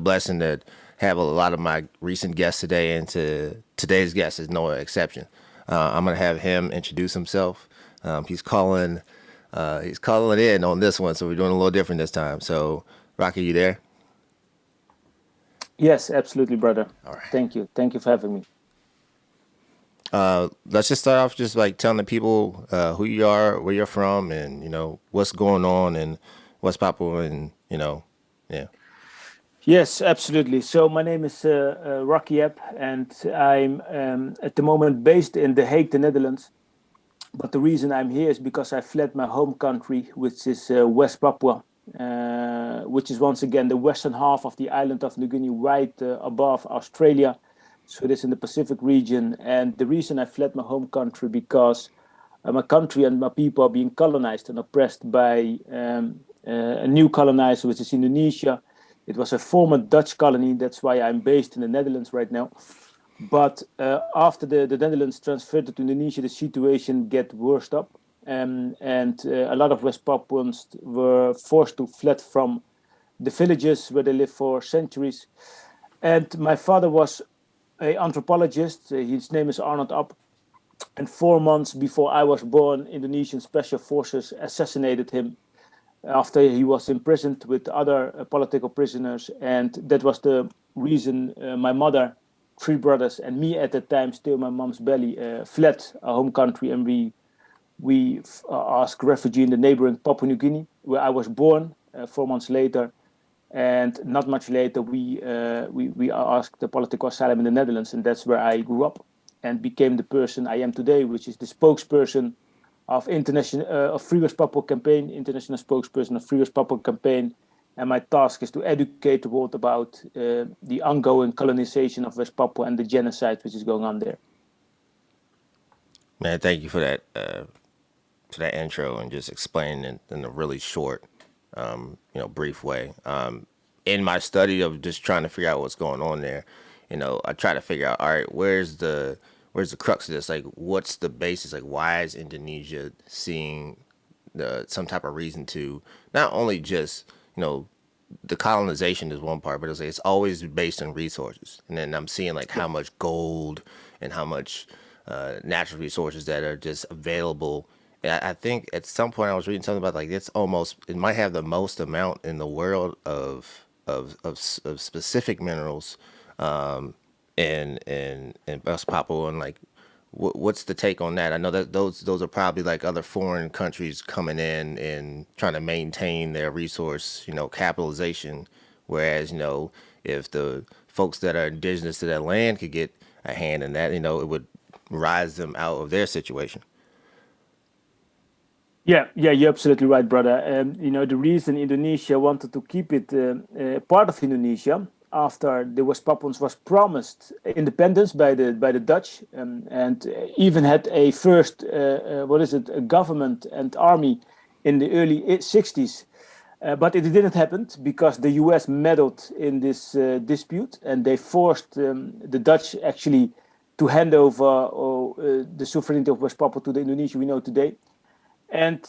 blessing to have a lot of my recent guests today, and today's guest is no exception. I'm gonna have him introduce himself. He's calling in on this one, so we're doing a little different this time. So, Rocky, you there? Yes, absolutely, brother. All right. Thank you. Thank you for having me. Let's just start off just like telling the people who you are, where you're from, and what's going on in West Papua, and yeah. Yes, absolutely. So my name is Raki, and I'm at the moment based in The Hague, the Netherlands. But the reason I'm here is because I fled my home country, which is West Papua, which is once again the western half of the island of New Guinea, right above Australia. So it is in the Pacific region. And the reason I fled my home country because my country and my people are being colonized and oppressed by a new colonizer, which is Indonesia. It was a former Dutch colony. That's why I'm based in the Netherlands right now. But after the Netherlands transferred to Indonesia, the situation get worse up. And a lot of West Papuans were forced to fled from the villages where they lived for centuries. And my father was an anthropologist. His name is Arnold Ab. And 4 months before I was born, Indonesian special forces assassinated him after he was imprisoned with other political prisoners. And that was the reason my mother, three brothers, and me at that time, still my mom's belly, fled our home country. And we asked refugee in the neighboring Papua New Guinea, where I was born 4 months later. And not much later, we asked the political asylum in the Netherlands, and that's where I grew up and became the person I am today, which is the spokesperson of Free West Papua campaign, international spokesperson of Free West Papua campaign. And my task is to educate the world about the ongoing colonization of West Papua and the genocide which is going on there. Man, thank you for that intro and just explaining it in a really short, brief way. In my study of just trying to figure out what's going on there, I try to figure out, all right, where's the crux of this? Like, what's the basis? Like, why is Indonesia seeing some type of reason to not only just the colonization is one part, but it's always based on resources. And then I'm seeing like how much gold and how much natural resources that are just available. And I think at some point I was reading something about like it might have the most amount in the world of specific minerals in West Papua, and like what's the take on that? I know that those are probably like other foreign countries coming in and trying to maintain their resource, capitalization. Whereas, if the folks that are indigenous to that land could get a hand in that, it would rise them out of their situation. Yeah, you're absolutely right, brother. The reason Indonesia wanted to keep it part of Indonesia after the West Papuans was promised independence by the Dutch, and even had a first a government and army in the early 60s. But it didn't happen because the US meddled in this dispute, and they forced the Dutch actually to hand over the sovereignty of West Papua to the Indonesia we know today. And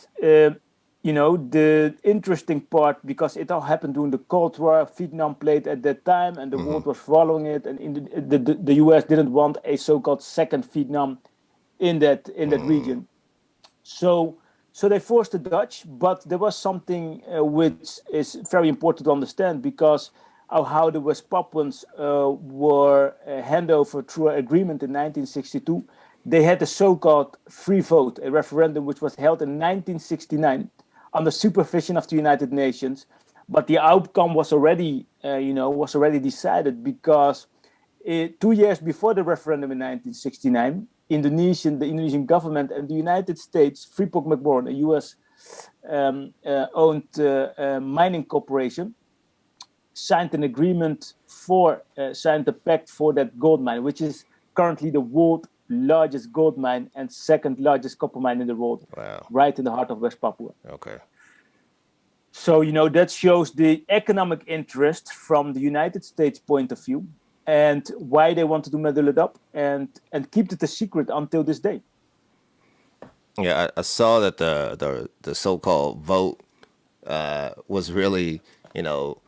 the interesting part, because it all happened during the Cold War, Vietnam played at that time, and the world was following it, and the US didn't want a so-called second Vietnam in that region. So they forced the Dutch, but there was something which is very important to understand, because of how the West Papuans were handed over through an agreement in 1962. They had a so-called free vote, a referendum which was held in 1969 under supervision of the United Nations. But the outcome was already decided, because 2 years before the referendum in 1969, the Indonesian government and the United States, Freeport-McMoRan, a U.S. owned mining corporation, signed an agreement signed a pact for that gold mine, which is currently the world largest gold mine and second largest copper mine in the world, Wow. right in the heart of West Papua. Okay. So, that shows the economic interest from the United States point of view, and why they wanted to muddle it up and keep it a secret until this day. Yeah, I saw that the so-called vote was really, you know,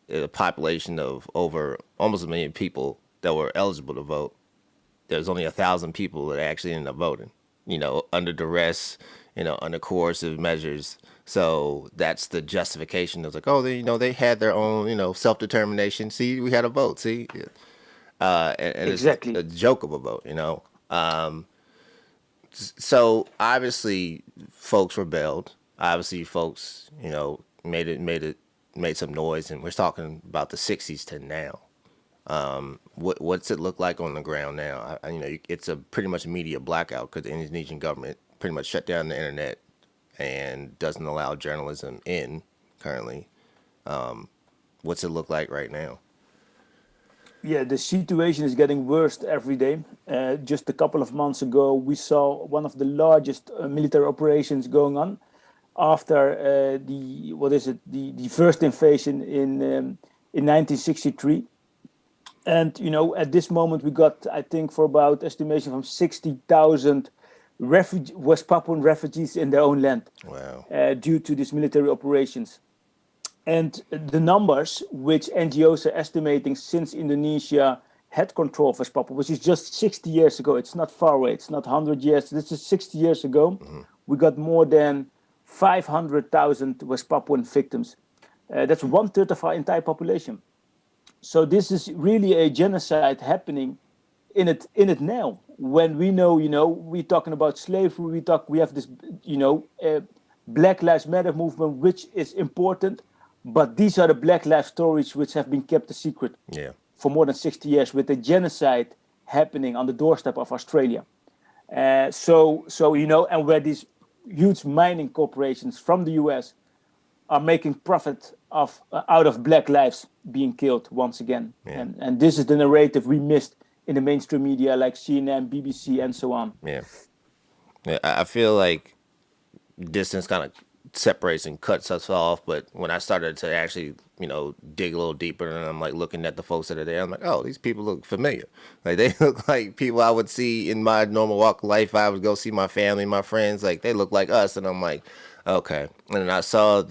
a population of over almost a million people that were eligible to vote, there's only 1,000 people that actually ended up voting, under duress, under coercive measures. So that's the justification. It's like, oh, they had their own, self determination. See, we had a vote. See, and it's a Exactly. joke of a vote. So obviously, folks rebelled. Obviously, folks, made some noise, and we're talking about the '60s to now. What's it look like on the ground now? It's a pretty much media blackout because the Indonesian government pretty much shut down the internet and doesn't allow journalism in currently. What's it look like right now? Yeah, the situation is getting worse every day. Just a couple of months ago, we saw one of the largest military operations going on after the what is it the first invasion in 1963. And at this moment, we got, I think, for about estimation from 60,000 West Papuan refugees in their own land Wow. due to these military operations. And the numbers which NGOs are estimating since Indonesia had control of West Papua, which is just 60 years ago, it's not far away, it's not 100 years, this is 60 years ago, we got more than 500,000 West Papuan victims. That's one third of our entire population. So this is really a genocide happening in it now. When we know, we're talking about slavery, we have this, Black Lives Matter movement, which is important, but these are the Black Lives stories which have been kept a secret Yeah. for more than 60 years, with a genocide happening on the doorstep of Australia. And where these huge mining corporations from the US are making profit out of Black lives being killed once again. Yeah. And this is the narrative we missed in the mainstream media like CNN, BBC, and so on. Yeah. Yeah. I feel like distance kind of separates and cuts us off. But when I started to actually, dig a little deeper, and I'm like looking at the folks that are there, I'm like, oh, these people look familiar. Like they look like people I would see in my normal walk of life. I would go see my family, my friends. Like they look like us, and I'm like, okay. And then I saw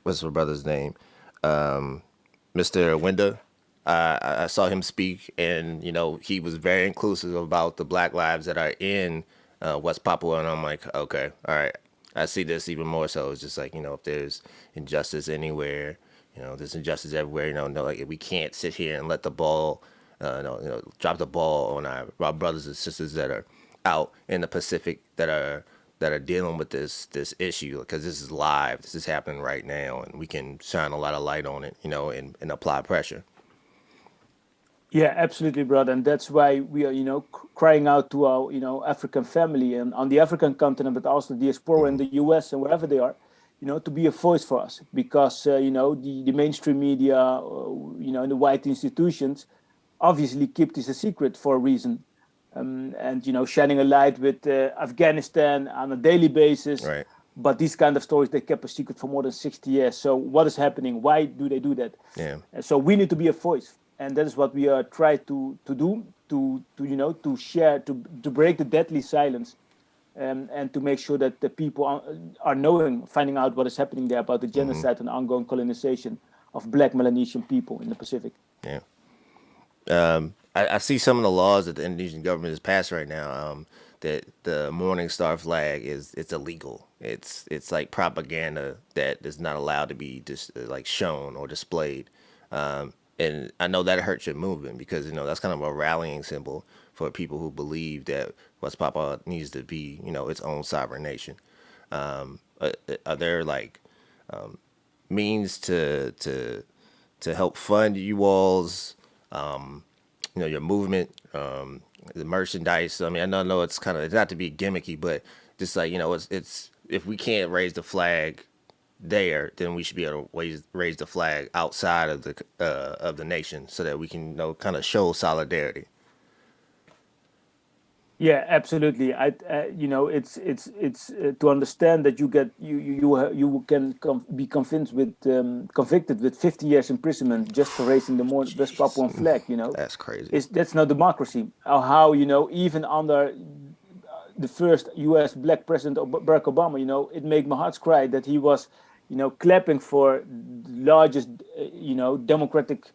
what's my brother's name, Mr. Winda. I saw him speak, and he was very inclusive about the Black lives that are in West Papua, and I'm like, okay, all right, I see this even more so. It's just like if there's injustice anywhere, there's injustice everywhere. No, like we can't sit here and let the ball, drop the ball on our brothers and sisters that are out in the Pacific that are dealing with this issue, because this is live, this is happening right now, and we can shine a lot of light on it, and apply pressure. Yeah, absolutely, brother. And that's why we are, crying out to our, African family and on the African continent, but also the diaspora in the US and wherever they are, to be a voice for us. Because, the mainstream media, and the white institutions obviously keep this a secret for a reason. And, shining a light with Afghanistan on a daily basis. Right. But these kind of stories, they kept a secret for more than 60 years. So what is happening? Why do they do that? Yeah. So we need to be a voice. And that is what we are trying to do, to share, to break the deadly silence, and to make sure that the people are knowing, finding out what is happening there about the genocide and ongoing colonization of Black Melanesian people in the Pacific. Yeah. I see some of the laws that the Indonesian government has passed right now. That the Morning Star flag it's illegal. It's like propaganda that is not allowed to be just like shown or displayed. And I know that hurts your movement because that's kind of a rallying symbol for people who believe that West Papua needs to be its own sovereign nation. Are there like means to help fund you all's your movement, the merchandise? I mean, I know it's it's not to be gimmicky, but just like it's if we can't raise the flag there, then we should be able to raise the flag outside of the nation so that we can kind of show solidarity. Yeah, absolutely. It's to understand that you can be convicted with 50 years imprisonment just for raising the West Papuan flag. That's crazy. That's not democracy. Or how even under the first U.S. Black president Barack Obama, it made my heart cry that he was clapping for the largest, democratic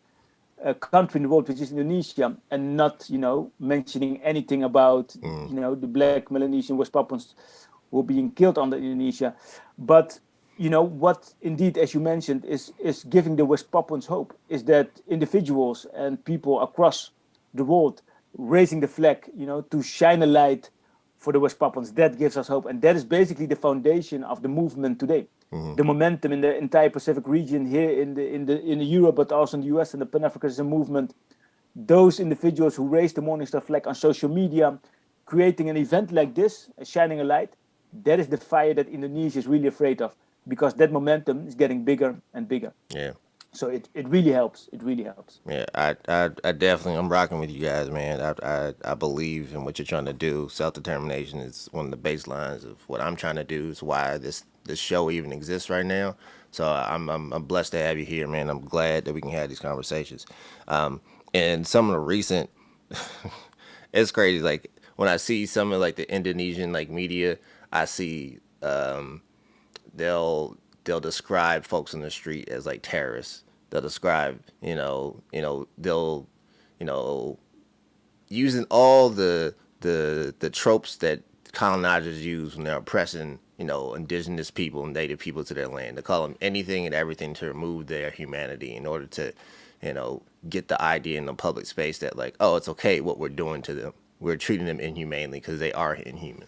country in the world, which is Indonesia, and not, mentioning anything about, the black Melanesian West Papuans who are being killed under Indonesia. But, what indeed, as you mentioned, is giving the West Papuans hope is that individuals and people across the world raising the flag, to shine a light for the West Papuans. That gives us hope, and that is basically the foundation of the movement today. The momentum in the entire Pacific region here in Europe, but also in the US and the Pan-Africanism movement. Those individuals who raise the Morning Star flag on social media, creating an event like this, shining a light, that is the fire that Indonesia is really afraid of, because that momentum is getting bigger and bigger. Yeah. So it really helps. It really helps. Yeah, I definitely, I'm rocking with you guys, man. I believe in what you're trying to do. Self determination is one of the baselines of what I'm trying to do. Is why this show even exists right now. So I'm blessed to have you here, man. I'm glad that we can have these conversations. And some of the recent, it's crazy. Like when I see some of like the Indonesian like media, I see they'll describe folks in the street as like terrorists. They'll describe, they'll, you know, using all the tropes that colonizers use when they're oppressing, indigenous people and native people to their land. They call them anything and everything to remove their humanity in order to, get the idea in the public space that like, oh, it's okay what we're doing to them. We're treating them inhumanely because they are inhuman.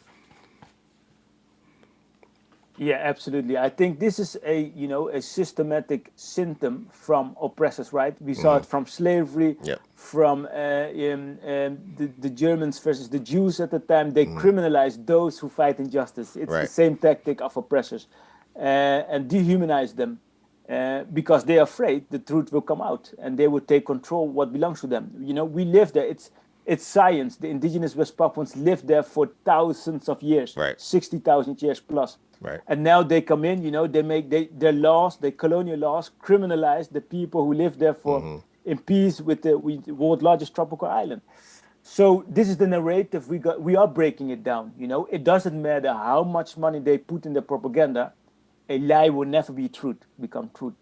Yeah, absolutely. I think this is a systematic symptom from oppressors, right? We saw it from slavery, Yep. from the Germans versus the Jews at the time. They criminalized those who fight injustice. It's the Right. same tactic of oppressors, and dehumanize them because they're afraid the truth will come out and they will take control what belongs to them. We live there. It's science. The indigenous West Papuans lived there for thousands of years, Right. 60,000 years plus. Right. And now they come in, they make their laws, their colonial laws, criminalize the people who live there for in peace with the world's largest tropical island. So this is the narrative we are breaking it down. It doesn't matter how much money they put in the propaganda, a lie will never become truth.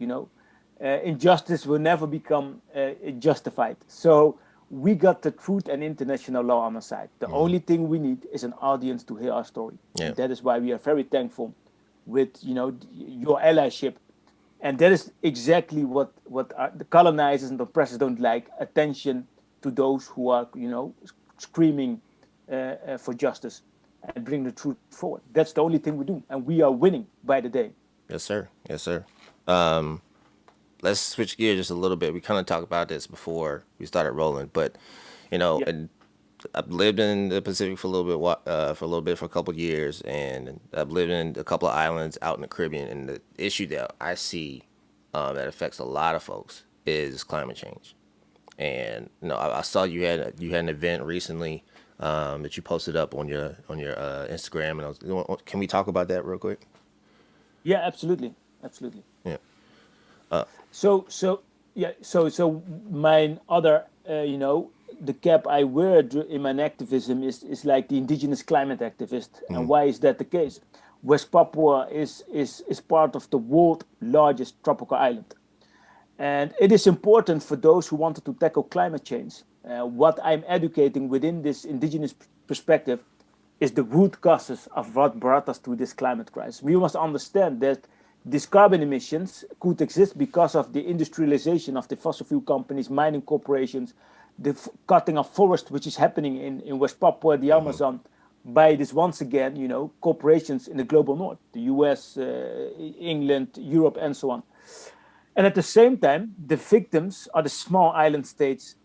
Injustice will never become justified. So we got the truth and international law on our side. The only thing we need is an audience to hear our story. Yeah. And that is why we are very thankful with your allyship. And that is exactly what the colonizers and the oppressors don't like: attention to those who are screaming for justice and bring the truth forward. That's the only thing we do, and we are winning by the day. Yes, sir. Yes, sir. Let's switch gears just a little bit. We kind of talked about this before we started rolling, but Yeah. and I've lived in the Pacific for a little bit, for a couple of years, and I've lived in a couple of islands out in the Caribbean. And the issue that I see that affects a lot of folks is climate change. And I saw you had an event recently that you posted up on your Instagram, and can we talk about that real quick? Yeah, absolutely, absolutely. Yeah. So yeah, so my other, the cap I wear in my activism is like the indigenous climate activist. And why is that the case? West Papua is part of the world's largest tropical island, and it is important for those who wanted to tackle climate change. What I'm educating within this indigenous perspective is the root causes of what brought us to this climate crisis. We must understand that these carbon emissions could exist because of the industrialization of the fossil fuel companies, mining corporations, the cutting of forest, which is happening in West Papua, the Amazon, by this once again, corporations in the global north, the US, England, Europe, and so on. And at the same time, the victims are the small island states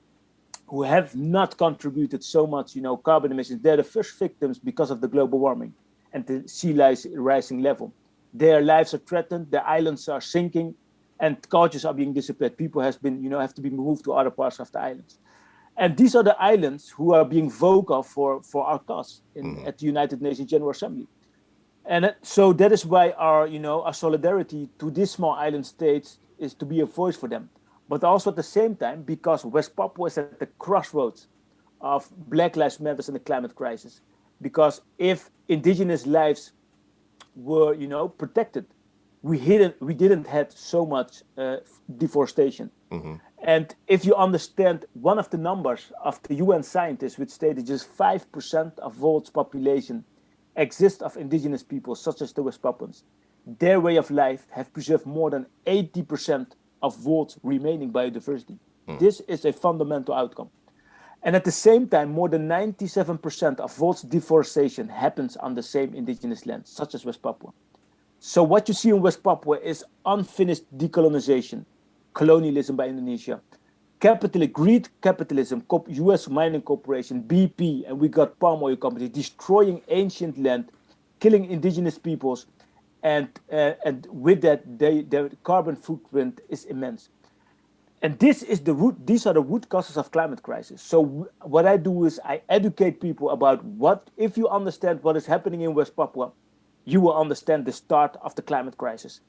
who have not contributed so much, carbon emissions. They're the first victims because of the global warming and the sea rising level. Their lives are threatened, their islands are sinking, and cultures are being disappeared. People have to be moved to other parts of the islands. And these are the islands who are being vocal for our cause at the United Nations General Assembly. And so that is why our solidarity to these small island states is to be a voice for them. But also at the same time, because West Papua is at the crossroads of Black Lives Matter and the climate crisis. Because if indigenous lives were, protected, we didn't had so much deforestation. And if you understand one of the numbers of the UN scientists, which stated just 5% of world's population exists of indigenous peoples, such as the West Papuans, their way of life have preserved more than 80% of world's remaining biodiversity. This is a fundamental outcome. And at the same time, more than 97% of world's deforestation happens on the same indigenous lands, such as West Papua. So what you see in West Papua is unfinished decolonization, colonialism by Indonesia, greed capitalism, US mining corporation, BP, and we got palm oil companies destroying ancient land, killing indigenous peoples, and with that, their carbon footprint is immense. And these are the root causes of climate crisis. So what I do is I educate people about if you understand what is happening in West Papua, you will understand the start of the climate crisis.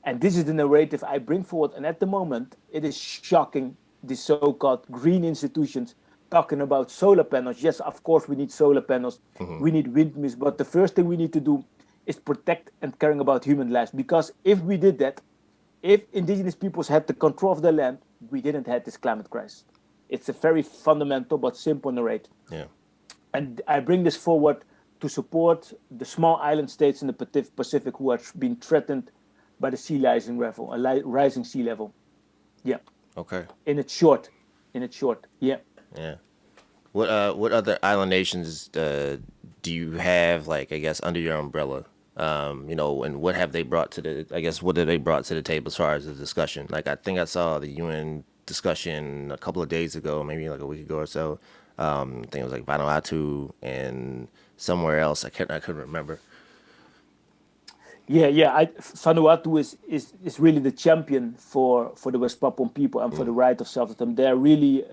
And this is the narrative I bring forward. And at the moment, it is shocking, the so-called green institutions talking about solar panels. Yes, of course, we need solar panels. We need windmills. But the first thing we need to do is protect and caring about human lives. Because if we did that, if indigenous peoples had the control of their land, we didn't have this climate crisis. It's a very fundamental but simple narrative. Yeah. And I bring this forward to support the small island states in the Pacific who are being threatened by the rising sea level. Yeah. Okay. In its short. Yeah. Yeah. What other island nations do you have, like, I guess, under your umbrella? And what have they brought to what have they brought to the table as far as the discussion? Like, I think I saw the UN discussion a couple of days ago, maybe like a week ago or so. I think it was like Vanuatu and somewhere else. I couldn't remember. Yeah. Vanuatu is really the champion for the West Papuan people and for the right of self-determination. They're really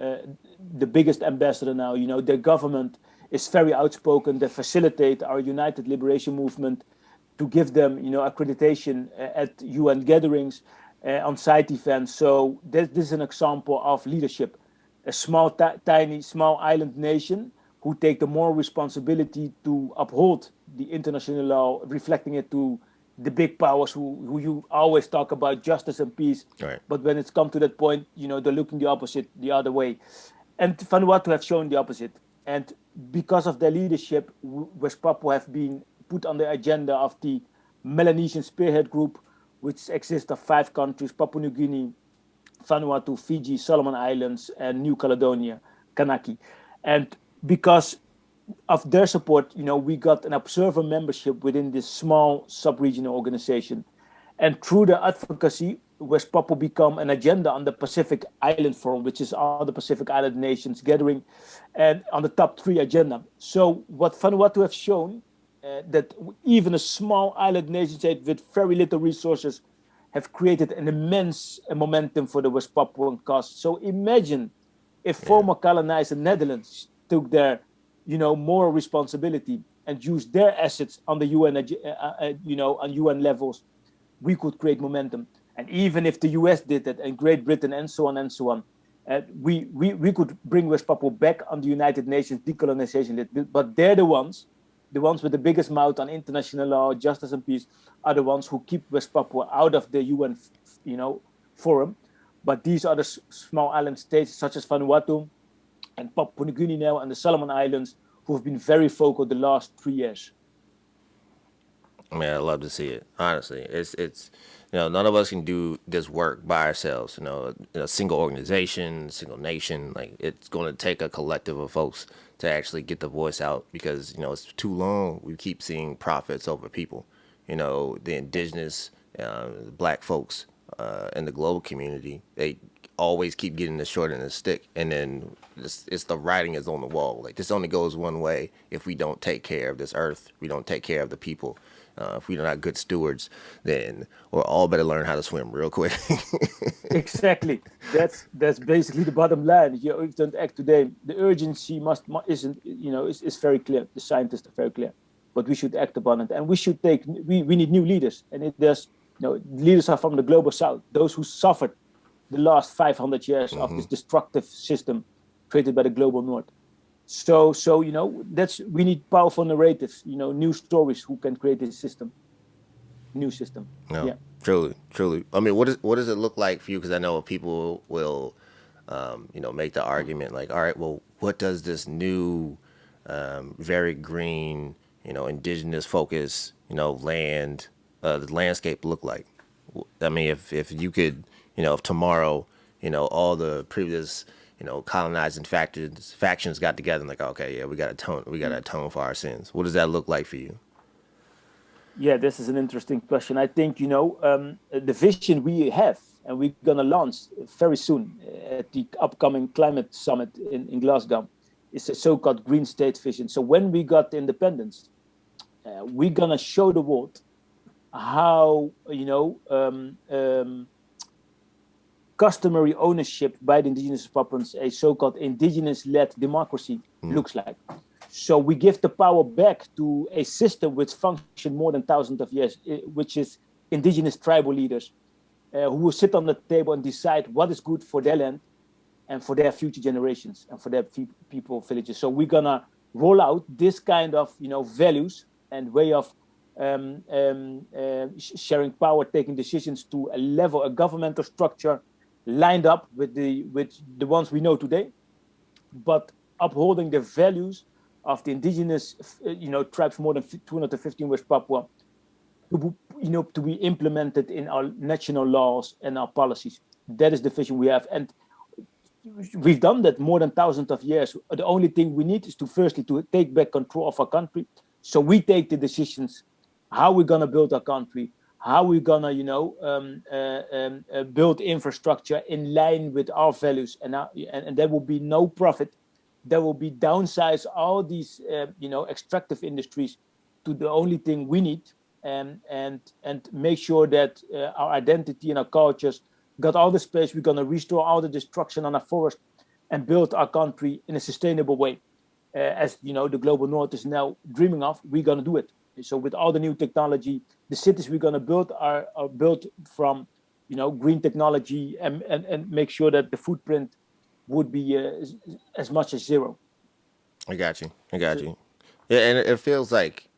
the biggest ambassador now. Their government is very outspoken. They facilitate our United Liberation Movement to give them, accreditation at UN gatherings, on site events. So this is an example of leadership. A small island nation who take the moral responsibility to uphold the international law, reflecting it to the big powers who you always talk about justice and peace. Right. But when it's come to that point, they're looking the other way. And Vanuatu have shown the opposite. And because of their leadership, West Papua have been put on the agenda of the Melanesian Spearhead Group, which exists of 5 countries: Papua New Guinea, Vanuatu, Fiji, Solomon Islands, and New Caledonia, Kanaki. And because of their support, we got an observer membership within this small sub-regional organization. And through the advocacy, West Papua become an agenda on the Pacific Island Forum, which is all the Pacific Island nations gathering, and on the top 3 agenda. So what Vanuatu have shown, that even a small island nation state with very little resources have created an immense momentum for the West Papuan cause. So imagine if former colonizer Netherlands took their, moral responsibility and used their assets on the UN, on UN levels, we could create momentum. And even if the US did that, and Great Britain, and so on, we could bring West Papua back on the United Nations decolonization list. But they're the ones with the biggest mouth on international law, justice and peace, are the ones who keep West Papua out of the UN, forum. But these are the small island states such as Vanuatu and Papua New Guinea now and the Solomon Islands, who have been very vocal the last 3 years. I mean, I love to see it. Honestly, it's none of us can do this work by ourselves. A single organization, single nation. Like, it's going to take a collective of folks to actually get the voice out, because it's too long. We keep seeing profits over people. The indigenous, black folks, in the global community, they always keep getting the short end of the stick, and then it's the writing is on the wall. Like, this only goes one way. If we don't take care of this earth, we don't take care of the people. If we're not good stewards, then we're all better learn how to swim real quick. Exactly. That's basically the bottom line. If you don't act today, the urgency is very clear. The scientists are very clear, but we should act upon it, and we need new leaders. And leaders are from the global south, those who suffered the last 500 years of this destructive system created by the global north. So we need powerful narratives, new stories who can create this system. new system. No, Yeah. truly, truly. I mean, what does it look like for you? Because I know people will, make the argument like, all right, well, what does this new, very green, indigenous focus, the landscape look like? I mean, if you could, if tomorrow, all the previous, colonizing factions got together and like, okay, yeah, we got to atone for our sins. What does that look like for you? Yeah, this is an interesting question. I think, the vision we have, and we're going to launch very soon at the upcoming climate summit in Glasgow, is a so-called green state vision. So when we got independence, we're going to show the world how, customary ownership by the indigenous Papuans, a so-called indigenous-led democracy, looks like. So we give the power back to a system which functioned more than thousands of years, which is indigenous tribal leaders who will sit on the table and decide what is good for their land and for their future generations and for their people, villages. So we're gonna roll out this kind of values and way of sharing power, taking decisions to a level, a governmental structure lined up with the ones we know today, but upholding the values of the indigenous, tribes more than 215 West Papua, to be implemented in our national laws and our policies. That is the vision we have, and we've done that more than thousands of years. The only thing we need is to firstly to take back control of our country, so we take the decisions how we're gonna build our country, how we're gonna, build infrastructure in line with our values, and there will be no profit. There will be downsize all these, extractive industries to the only thing we need, and make sure that our identity and our cultures got all the space. We're gonna restore all the destruction on our forest and build our country in a sustainable way, as the global north is now dreaming of. We're gonna do it. So with all the new technology, the cities we're gonna build are built from, green technology, and make sure that the footprint would be as much as zero. I got you. I got So, you. Yeah, and it feels like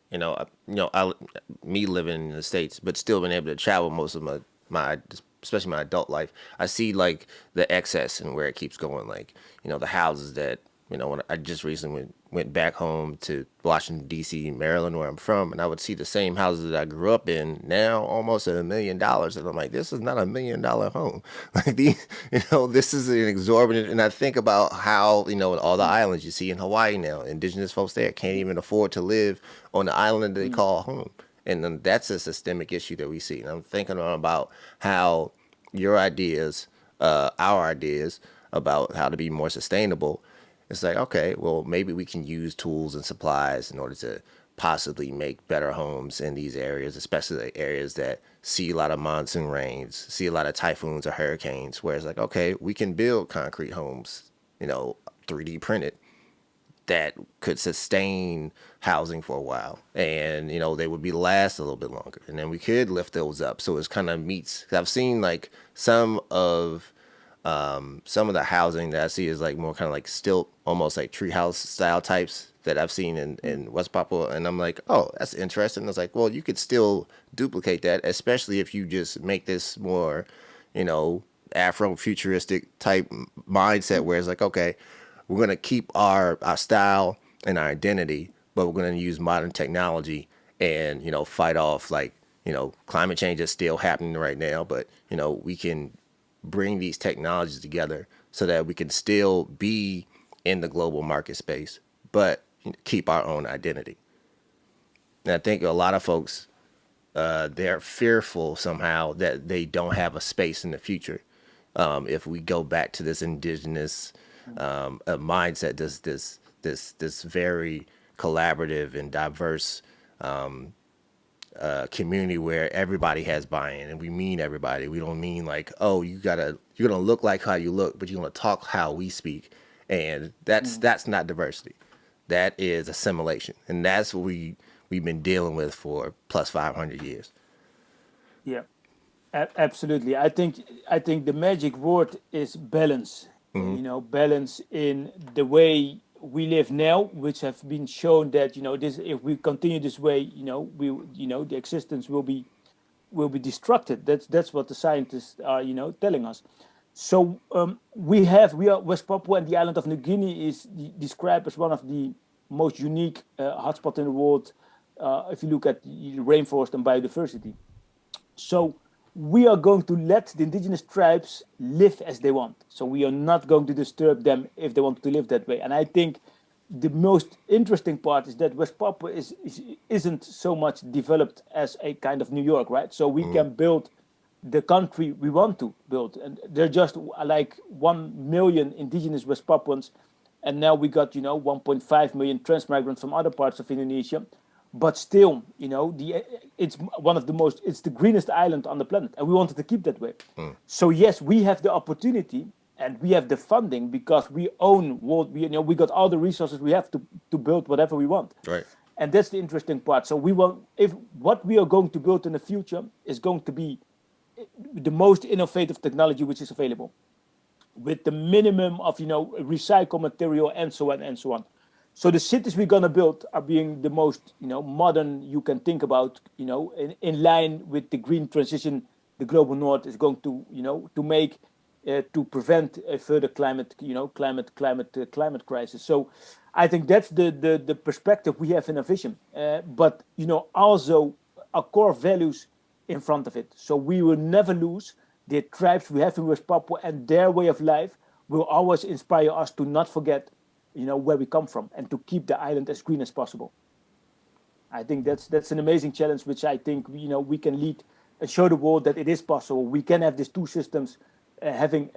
me living in the states, but still being able to travel most of my especially my adult life. I see like the excess and where it keeps going. Like the houses that when I just recently went back home to Washington D.C., Maryland, where I'm from, and I would see the same houses that I grew up in now almost at $1 million, and I'm like, this is not $1 million home. Like this is an exorbitant. And I think about how in all the islands you see in Hawaii now, indigenous folks there can't even afford to live on the island that they call home, and then that's a systemic issue that we see. And I'm thinking about how your ideas, our ideas about how to be more sustainable, it's like, okay, well, maybe we can use tools and supplies in order to possibly make better homes in these areas, especially the areas that see a lot of monsoon rains, see a lot of typhoons or hurricanes, where it's like, okay, we can build concrete homes, 3D printed, that could sustain housing for a while, and they would be last a little bit longer, and then we could lift those up. So it's kind of meets. 'Cause I've seen like some of the housing that I see is like more kind of like stilt, almost like treehouse style types that I've seen in West Papua. And I'm like, oh, that's interesting. I was like, well, you could still duplicate that, especially if you just make this more, Afro-futuristic type mindset where it's like, okay, we're going to keep our style and our identity, but we're going to use modern technology and, fight off like, climate change is still happening right now, but, we can bring these technologies together so that we can still be in the global market space, but keep our own identity. And I think a lot of folks, they're fearful somehow that they don't have a space in the future. If we go back to this indigenous mindset, this very collaborative and diverse community where everybody has buy-in, and we mean everybody. We don't mean like, oh, you're gonna look like how you look, but you're gonna talk how we speak, and that's not diversity. That is assimilation, and that's what we've been dealing with for plus 500 years. yeah, absolutely. I think the magic word is balance. Balance in the way we live now, which have been shown that this, if we continue this way, the existence will be be destructed. That's what the scientists are telling us. So we are West Papua, and the island of New Guinea is described as one of the most unique hotspots in the world. If you look at the rainforest and biodiversity, so we are going to let the indigenous tribes live as they want. So we are not going to disturb them if they want to live that way. And I think the most interesting part is that West Papua isn't so much developed as a kind of New York, right? So we can build the country we want to build. And there are just like 1 million indigenous West Papuans. And now we got, 1.5 million transmigrants from other parts of Indonesia. But still, it's one of the most, it's the greenest island on the planet. And we wanted to keep that way. So yes, we have the opportunity and we have the funding because we own what we got all the resources we have to build whatever we want. Right. And that's the interesting part. So we want, if what we are going to build in the future is going to be the most innovative technology which is available, with the minimum of recycled material and so on and so on. So the cities we're gonna build are being the most modern you can think about, in line with the green transition the global north is going to to make, to prevent a further climate crisis. So I think that's the perspective we have in a vision, but also our core values in front of it. So we will never lose the tribes we have in West Papua, and their way of life will always inspire us to not forget where we come from and to keep the island as green as possible. I think that's an amazing challenge, which I think we can lead and show the world that it is possible. We can have these two systems having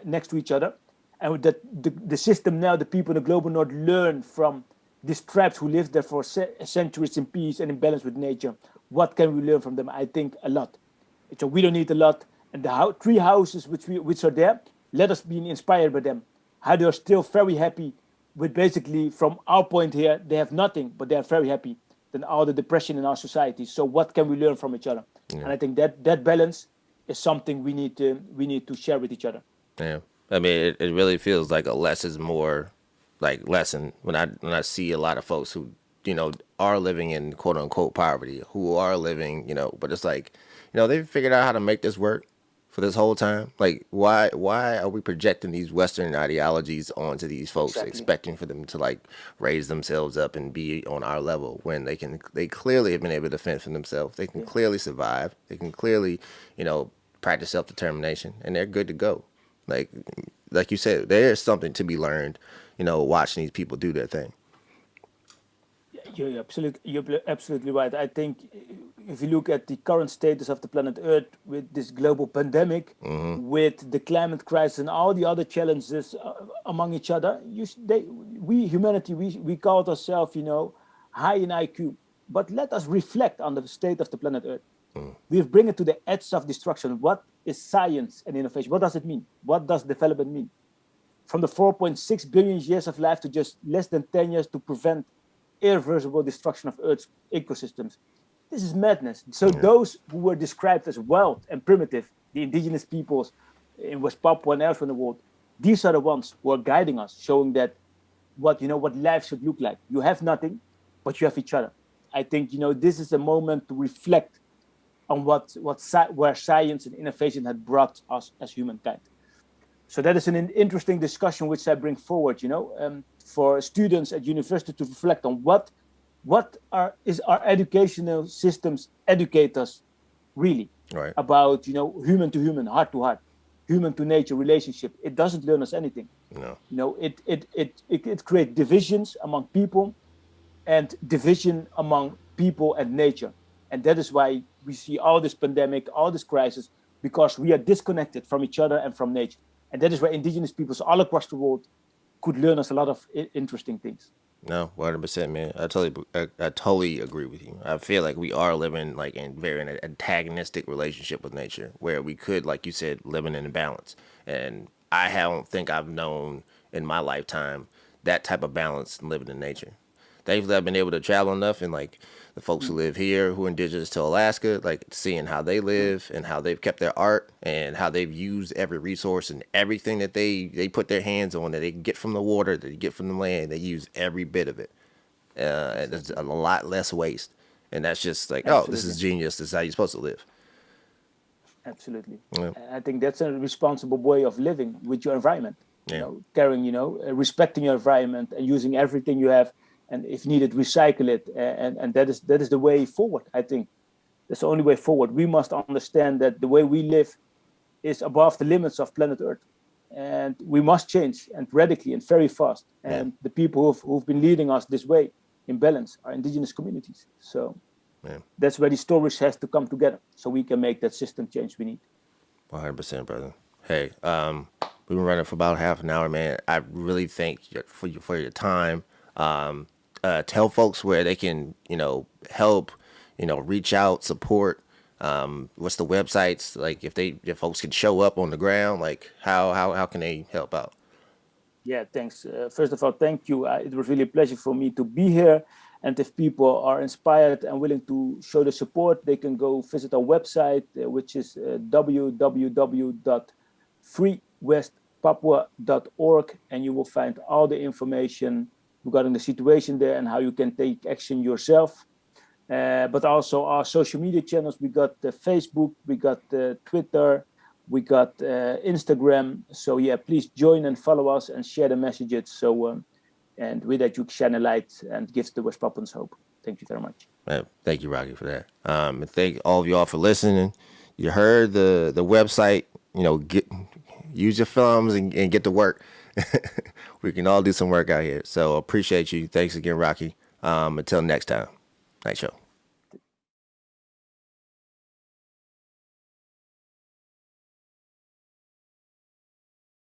next to each other, and that the system now, the people in the global north learn from these tribes who lived there for centuries in peace and in balance with nature. What can we learn from them? I think a lot. So we don't need a lot, and the three houses which are there, let us be inspired by them. How they are still very happy with, basically, from our point here, they have nothing, but they are very happy than all the depression in our society. So what can we learn from each other? Yeah. And I think that balance is something we need to share with each other. Yeah, I mean, it really feels like a less is more like lesson when I see a lot of folks who are living in quote unquote poverty, who are living but it's like they've figured out how to make this work for this whole time. Like, why are we projecting these Western ideologies onto these folks, exactly, expecting for them to like raise themselves up and be on our level when they clearly have been able to fend for themselves. They can clearly survive. They can clearly, practice self-determination, and they're good to go. Like you said, there's something to be learned, watching these people do their thing. You're absolutely right. I think if you look at the current status of the planet Earth with this global pandemic, with the climate crisis and all the other challenges among each other, we humanity, we call ourselves, high in IQ. But let us reflect on the state of the planet Earth. We've bring it to the edge of destruction. What is science and innovation? What does it mean? What does development mean? From the 4.6 billion years of life to just less than 10 years to prevent irreversible destruction of Earth's ecosystems. This is madness. So those who were described as wild and primitive, the indigenous peoples in West Papua and elsewhere in the world, these are the ones who are guiding us, showing that what life should look like. You have nothing, but you have each other. I think this is a moment to reflect on where science and innovation had brought us as humankind. So that is an interesting discussion which I bring forward, for students at university to reflect on what our educational systems educate us really, right, about human to human, heart to heart, human to nature relationship. It doesn't learn us anything. No. It creates divisions among people and division among people and nature, and that is why we see all this pandemic, all this crisis, because we are disconnected from each other and from nature. And that is where indigenous peoples all across the world could learn us a lot of interesting things. No, 100%, man. I totally agree with you. I feel like we are living like in an antagonistic relationship with nature, where we could, like you said, live in an balance. And I don't think I've known in my lifetime that type of balance living in nature. Thankfully, I've been able to travel enough, and like the folks who live here, who are indigenous to Alaska, like seeing how they live and how they've kept their art and how they've used every resource and everything that they put their hands on, that they can get from the water, that they get from the land, they use every bit of it. And there's a lot less waste. And that's just like, oh, this Absolutely. is genius. This is how you're supposed to live. Absolutely. Yeah. I think that's a responsible way of living with your environment. Yeah. Caring, respecting your environment and using everything you have, and if needed, recycle it. And that is the way forward. I think that's the only way forward. We must understand that the way we live is above the limits of planet Earth, and we must change, and radically and very fast. Yeah. And the people who've been leading us this way in balance are indigenous communities. So Yeah. that's where the stories has to come together, so we can make that system change we need. 100%, brother. Hey, we've been running for about half an hour, man. I really thank you for your time. Tell folks where they can, help, reach out, support. What's the websites like? If folks can show up on the ground, like how can they help out? Yeah, thanks. First of all, thank you. It was really a pleasure for me to be here. And if people are inspired and willing to show the support, they can go visit our website, which is www.freewestpapua.org, and you will find all the information regarding the situation there and how you can take action yourself. But also our social media channels. We got Facebook, we got Twitter, we got Instagram. So yeah, please join and follow us and share the messages. So and with that you shine a light and give the West Papuans hope. Thank you very much. Thank you, Rocky, for that. And thank all of y'all for listening. You heard the website. Use your thumbs and get to work. We can all do some work out here. So appreciate you. Thanks again, Rocky. Until next time. Night show.